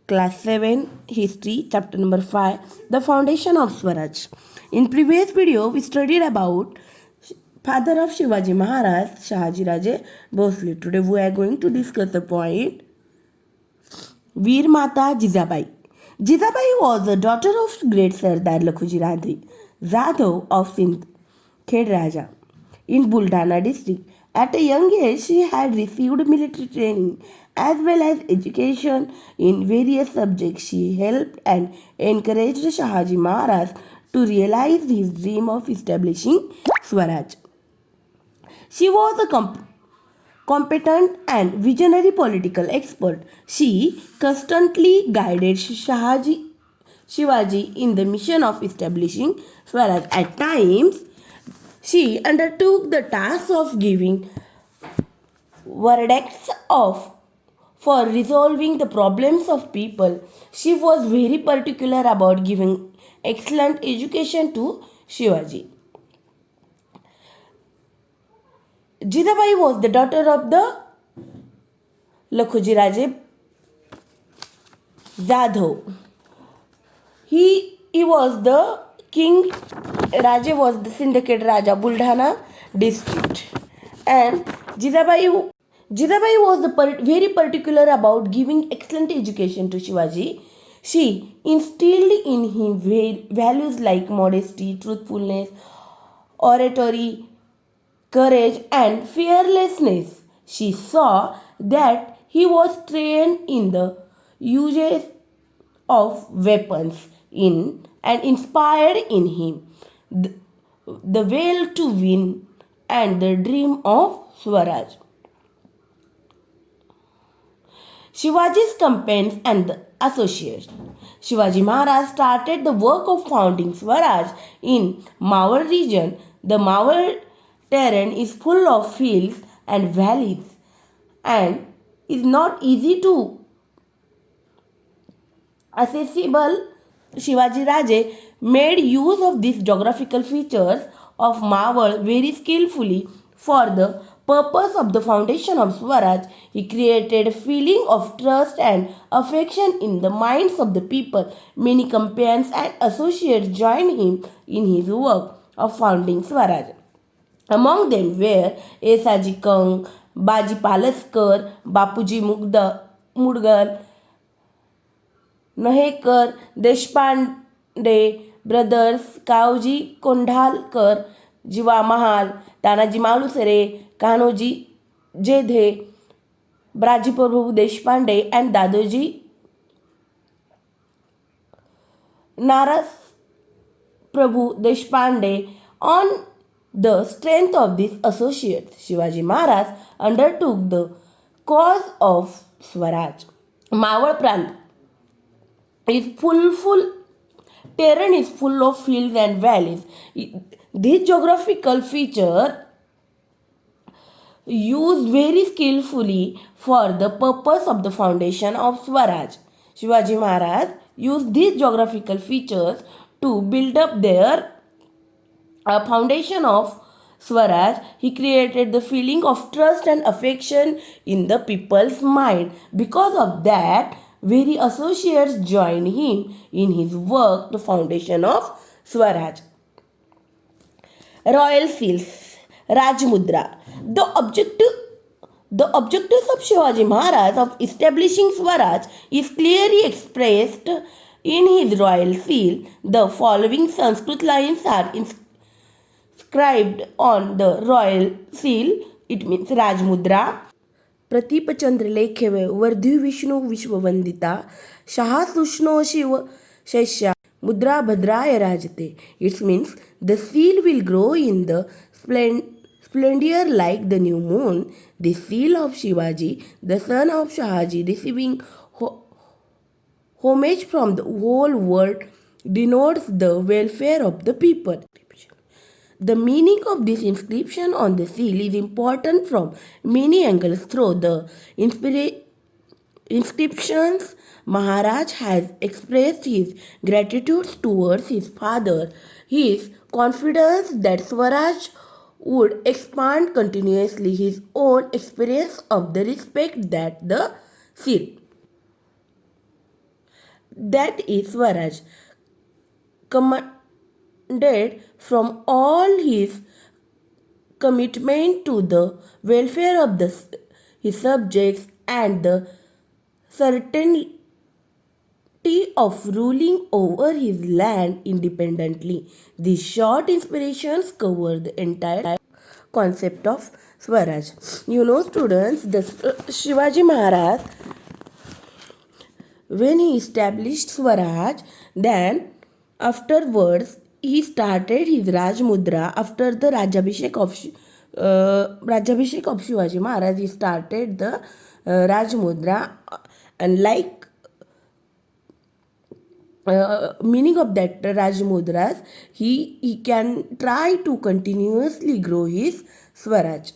Class 7 History, Chapter number 5, The Foundation of Swaraj. In previous video, we studied about father of Shivaji Maharaj, Shahaji Raje Bhosle. Today we are going to discuss the point Veer Mata Jizabai. Jizabai was the daughter of great Sardar Lakhuji Jadhav of Sindh, Khed Raja, in Buldana district. At a young age, she had received military training as well as education in various subjects. She helped and encouraged Shahaji Maharaj to realize his dream of establishing Swaraj. She was a competent and visionary political expert. She constantly guided Shivaji in the mission of establishing Swaraj. At times, she undertook the task of giving verdicts for resolving the problems of people. She was very particular about giving excellent education to Shivaji. Jizabai was the daughter of the Lakhuji Raje Jadhav. He was the king. Raje was the syndicate Raja, Buldhana district. And Jizabai was very particular about giving excellent education to Shivaji. She instilled in him values like modesty, truthfulness, oratory, courage, and fearlessness. She saw that he was trained in the uses of weapons and inspired in him the will to win and the dream of Swaraj. Shivaji's campaigns and the associates. Shivaji Maharaj started the work of founding Swaraj in Mawar region. The Mawar terrain is full of fields and valleys and is not easy to accessible. Shivaji Raje made use of these geographical features of Mawar very skillfully for the purpose of the foundation of Swaraj. He created a feeling of trust and affection in the minds of the people. Many companions and associates joined him in his work of founding Swaraj. Among them were Esaji Kang, Baji Palaskar, Bapuji Mudgal, Nahekar, Deshpande brothers, Kaoji Kondhalkar, Jiva Mahal, Tanaji Malusare, Kanoji Jedhe, Braji Prabhu Deshpande, and Dadoji Naras Prabhu Deshpande. On the strength of these associates, Shivaji Maharaj undertook the cause of Swaraj. Mawar Prant is terrain is full of fields and valleys. This geographical feature used very skillfully for the purpose of the foundation of Swaraj. Shivaji Maharaj used these geographical features to build up their foundation of Swaraj. He created the feeling of trust and affection in the people's mind. Because of that, very associates joined him in his work, the foundation of Swaraj. Royal Seals, Rajmudra. The objectives of Shivaji Maharaj of establishing Swaraj is clearly expressed in his royal seal. The following Sanskrit lines are inscribed on the royal seal. It means Rajmudra. प्रतीपचंद्र लेखेवे वर्धि Vishnu विश्ववंदिता Shah सुष्णो Shiv शैष्या mudra bhadraya rajate. It means the seal will grow in the splendor like the new moon. The seal of Shivaji, the son of Shahaji, receiving homage from the whole world, denotes the welfare of the people. The meaning of this inscription on the seal is important from many angles. Through the inscriptions, Maharaj has expressed his gratitude towards his father, his confidence that Swaraj would expand continuously, his own experience of the respect that the seal that is Swaraj, commanded from all his commitment to the welfare of his subjects and the certainty of ruling over his land independently. These short inspirations cover the entire concept of Swaraj. Students, the Shivaji Maharaj, when he established Swaraj, then afterwards he started his Raj Mudra after the Rajabhishek of Shivaji Maharaj. He started the Raj Mudra, and like meaning of that Raj Mudras, he can try to continuously grow his Swaraj.